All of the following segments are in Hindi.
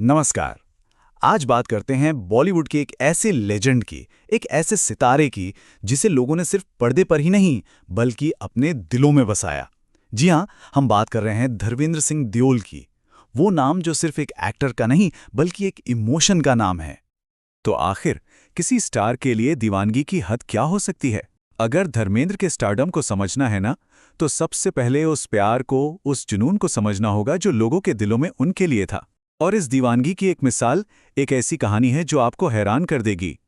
नमस्कार। आज बात करते हैं बॉलीवुड के एक ऐसे लेजेंड की, एक ऐसे सितारे की जिसे लोगों ने सिर्फ पर्दे पर ही नहीं बल्कि अपने दिलों में बसाया। जी हाँ, हम बात कर रहे हैं धर्मेंद्र सिंह दियोल की। वो नाम जो सिर्फ एक एक्टर का नहीं बल्कि एक इमोशन का नाम है। तो आखिर किसी स्टार के लिए दीवानगी की हद क्या हो सकती है? अगर धर्मेंद्र के स्टारडम को समझना है ना, तो सबसे पहले उस प्यार को, उस जुनून को समझना होगा जो लोगों के दिलों में उनके लिए था। और इस दीवानगी की एक मिसाल, एक ऐसी कहानी है जो आपको हैरान कर देगी।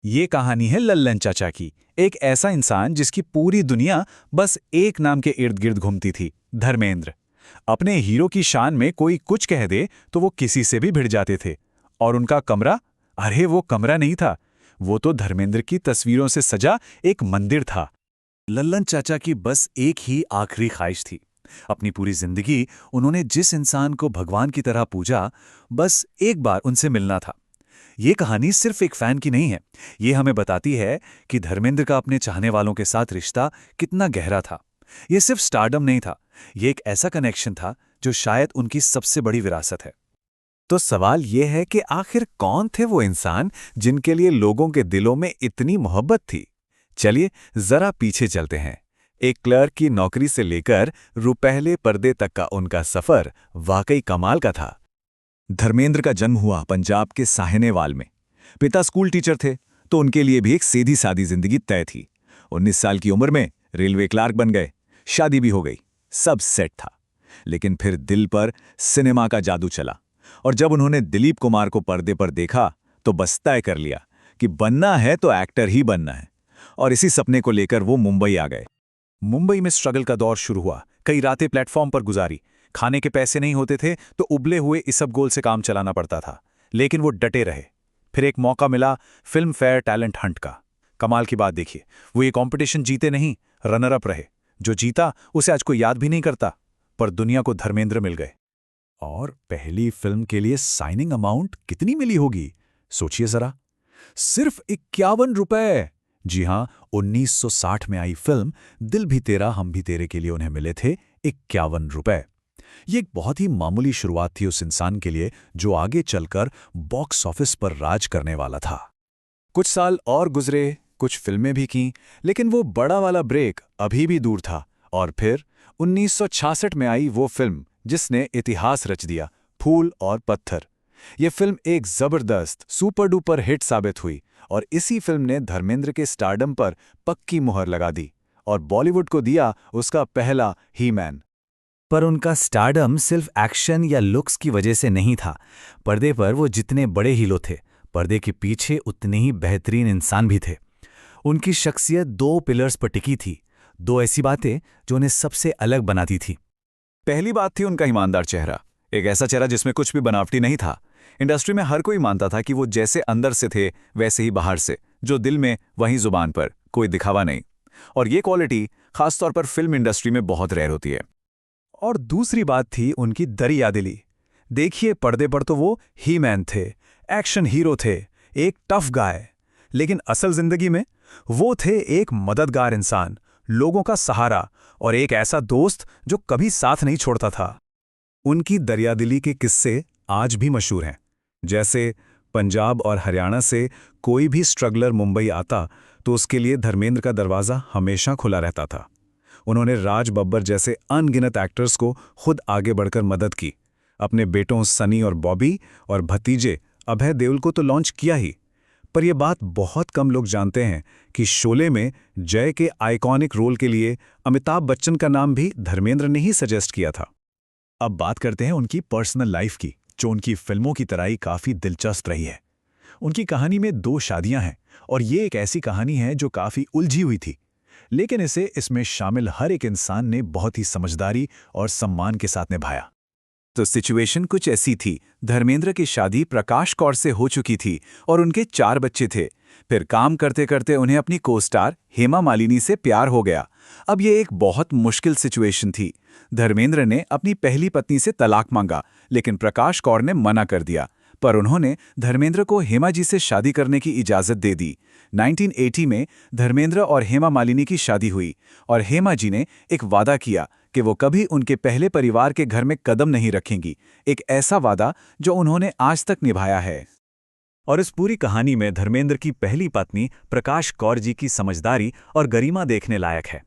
ये कहानी है लल्लन चाचा की। एक ऐसा इंसान जिसकी पूरी दुनिया बस एक नाम के इर्द गिर्द घूमती थी, धर्मेंद्र। अपने हीरो की शान में कोई कुछ कह दे तो वो किसी से भी भिड़ जाते थे। और उनका कमरा, अरे वो कमरा नहीं था, वो तो धर्मेंद्र की तस्वीरों से सजा एक मंदिर था। लल्लन चाचा की बस एक ही आखिरी ख्वाहिश थी। अपनी पूरी जिंदगी उन्होंने जिस इंसान को भगवान की तरह पूजा, बस एक बार उनसे मिलना था। ये कहानी सिर्फ एक फैन की नहीं है, ये हमें बताती है कि धर्मेंद्र का अपने चाहने वालों के साथ रिश्ता कितना गहरा था। ये सिर्फ स्टारडम नहीं था, ये एक ऐसा कनेक्शन था जो शायद उनकी सबसे बड़ी विरासत है। तो सवाल ये है कि आखिर कौन थे वो इंसान जिनके लिए लोगों के दिलों में इतनी मोहब्बत थी? चलिए जरा पीछे चलते हैं। एक क्लर्क की नौकरी से लेकर रुपहले पर्दे तक का उनका सफर वाकई कमाल का था। धर्मेंद्र का जन्म हुआ पंजाब के साहनेवाल में। पिता स्कूल टीचर थे, तो उनके लिए भी एक सीधी सादी जिंदगी तय थी। 19 साल की उम्र में रेलवे क्लार्क बन गए, शादी भी हो गई, सब सेट था। लेकिन फिर दिल पर सिनेमा का जादू चला, और जब उन्होंने दिलीप कुमार को पर्दे पर देखा तो बस तय कर लिया कि बनना है तो एक्टर ही बनना है। और इसी सपने को लेकर वो मुंबई आ गए। मुंबई में स्ट्रगल का दौर शुरू हुआ। कई रातें प्लेटफॉर्म पर गुजारी। खाने के पैसे नहीं होते थे तो उबले हुए इसबगोल से काम चलाना पड़ता था, लेकिन वो डटे रहे। फिर एक मौका मिला फिल्म फेयर टैलेंट हंट का। कमाल की बात देखिए, वो ये कंपटीशन जीते नहीं, रनर अप रहे। जो जीता उसे आज कोई याद भी नहीं करता, पर दुनिया को धर्मेंद्र मिल गए। और पहली फिल्म के लिए साइनिंग अमाउंट कितनी मिली होगी, सोचिए जरा, सिर्फ 51 रुपए। जी हां, 1960 में आई फिल्म दिल भी तेरा हम भी तेरे के लिए उन्हें मिले थे 51 रुपए। ये एक बहुत ही मामूली शुरुआत थी उस इंसान के लिए जो आगे चलकर बॉक्स ऑफिस पर राज करने वाला था। कुछ साल और गुजरे, कुछ फिल्में भी की, लेकिन वो बड़ा वाला ब्रेक अभी भी दूर था। और फिर 1966 में आई वो फिल्म जिसने इतिहास रच दिया, फूल और पत्थर। ये फिल्म एक जबरदस्त सुपर डुपर हिट साबित हुई, और इसी फिल्म ने धर्मेंद्र के स्टारडम पर पक्की मुहर लगा दी और बॉलीवुड को दिया उसका पहला ही मैन। पर उनका स्टारडम सिर्फ एक्शन या लुक्स की वजह से नहीं था। पर्दे पर वो जितने बड़े हीरो थे, पर्दे के पीछे उतने ही बेहतरीन इंसान भी थे। उनकी शख्सियत दो पिलर्स पर टिकी थी, दो ऐसी बातें जो उन्हें सबसे अलग बनाती थी। पहली बात थी उनका ईमानदार चेहरा, एक ऐसा चेहरा जिसमें कुछ भी बनावटी नहीं था। इंडस्ट्री में हर कोई मानता था कि वो जैसे अंदर से थे वैसे ही बाहर से, जो दिल में वहीं जुबान पर, कोई दिखावा नहीं। और ये क्वालिटी खासतौर पर फिल्म इंडस्ट्री में बहुत रेयर होती है। और दूसरी बात थी उनकी दरियादिली। देखिए, पर्दे पर तो वो ही मैन थे, एक्शन हीरो थे, एक टफ गाय। लेकिन असल जिंदगी में वो थे एक मददगार इंसान, लोगों का सहारा, और एक ऐसा दोस्त जो कभी साथ नहीं छोड़ता था। उनकी दरियादिली के किस्से आज भी मशहूर हैं। जैसे पंजाब और हरियाणा से कोई भी स्ट्रगलर मुंबई आता तो उसके लिए धर्मेंद्र का दरवाज़ा हमेशा खुला रहता था। उन्होंने राज बब्बर जैसे अनगिनत एक्टर्स को खुद आगे बढ़कर मदद की। अपने बेटों सनी और बॉबी और भतीजे अभय देओल को तो लॉन्च किया ही, पर यह बात बहुत कम लोग जानते हैं कि शोले में जय के आइकॉनिक रोल के लिए अमिताभ बच्चन का नाम भी धर्मेंद्र ने ही सजेस्ट किया था। अब बात करते हैं उनकी पर्सनल लाइफ की, जो उनकी फिल्मों की तरह ही काफ़ी दिलचस्प रही है। उनकी कहानी में 2 शादियां हैं, और ये एक ऐसी कहानी है जो काफ़ी उलझी हुई थी, लेकिन इसे इसमें शामिल हर एक इंसान ने बहुत ही समझदारी और सम्मान के साथ निभाया। तो सिचुएशन कुछ ऐसी थी, धर्मेंद्र की शादी प्रकाश कौर से हो चुकी थी और उनके 4 बच्चे थे। फिर काम करते करते उन्हें अपनी को-स्टार हेमा मालिनी से प्यार हो गया। अब ये एक बहुत मुश्किल सिचुएशन थी। धर्मेंद्र ने अपनी पहली पत्नी से तलाक मांगा, लेकिन प्रकाश कौर ने मना कर दिया, पर उन्होंने धर्मेंद्र को हेमा जी से शादी करने की इजाज़त दे दी। 1980 में धर्मेंद्र और हेमा मालिनी की शादी हुई, और हेमा जी ने एक वादा किया कि वो कभी उनके पहले परिवार के घर में कदम नहीं रखेंगी, एक ऐसा वादा जो उन्होंने आज तक निभाया है। और इस पूरी कहानी में धर्मेंद्र की पहली पत्नी प्रकाश कौर जी की समझदारी और गरिमा देखने लायक है।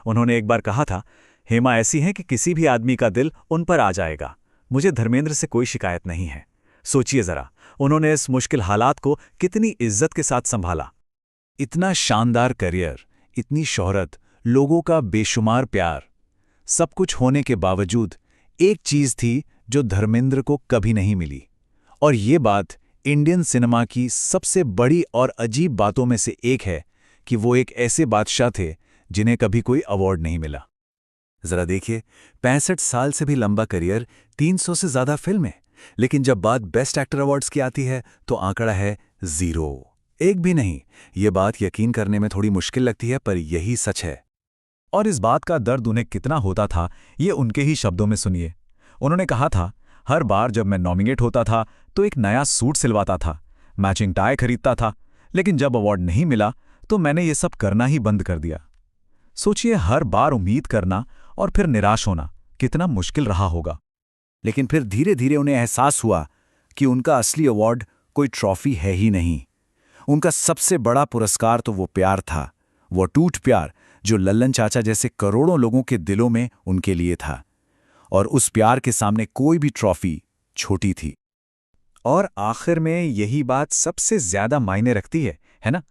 उन्होंने एक बार कहा था, हेमा ऐसी है कि किसी भी आदमी का दिल उन पर आ जाएगा। मुझे धर्मेंद्र से कोई शिकायत नहीं है। सोचिए जरा, उन्होंने इस मुश्किल हालात को कितनी इज्जत के साथ संभाला। इतना शानदार करियर, इतनी शोहरत, लोगों का बेशुमार प्यार, सब कुछ होने के बावजूद एक चीज थी जो धर्मेंद्र को कभी नहीं मिली। और ये बात इंडियन सिनेमा की सबसे बड़ी और अजीब बातों में से एक है कि वो एक ऐसे बादशाह थे जिन्हें कभी कोई अवार्ड नहीं मिला। जरा देखिए, 65 साल से भी लंबा करियर, 300 से ज्यादा फिल्में, लेकिन जब बात बेस्ट एक्टर अवार्ड्स की आती है तो आंकड़ा है 0, एक भी नहीं। ये बात यकीन करने में थोड़ी मुश्किल लगती है, पर यही सच है। और इस बात का दर्द उन्हें कितना होता था, ये उनके ही शब्दों में सुनिए। उन्होंने कहा था, हर बार जब मैं नॉमिनेट होता था तो एक नया सूट सिलवाता था, मैचिंग टाई खरीदता था, लेकिन जब अवार्ड नहीं मिला तो मैंने ये सब करना ही बंद कर दिया। सोचिए, हर बार उम्मीद करना और फिर निराश होना कितना मुश्किल रहा होगा। लेकिन फिर धीरे धीरे उन्हें एहसास हुआ कि उनका असली अवार्ड कोई ट्रॉफी है ही नहीं। उनका सबसे बड़ा पुरस्कार तो वो प्यार था, वो अटूट प्यार जो लल्लन चाचा जैसे करोड़ों लोगों के दिलों में उनके लिए था। और उस प्यार के सामने कोई भी ट्रॉफी छोटी थी। और आखिर में यही बात सबसे ज्यादा मायने रखती है ना?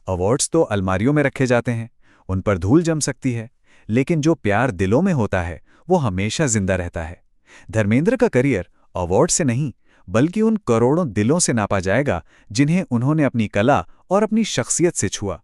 अवार्ड्स तो अलमारियों में रखे जाते हैं, उन पर धूल जम सकती है, लेकिन जो प्यार दिलों में होता है वो हमेशा जिंदा रहता है। धर्मेंद्र का करियर अवार्ड से नहीं, बल्कि उन करोड़ों दिलों से नापा जाएगा जिन्हें उन्होंने अपनी कला और अपनी शख्सियत से छुआ।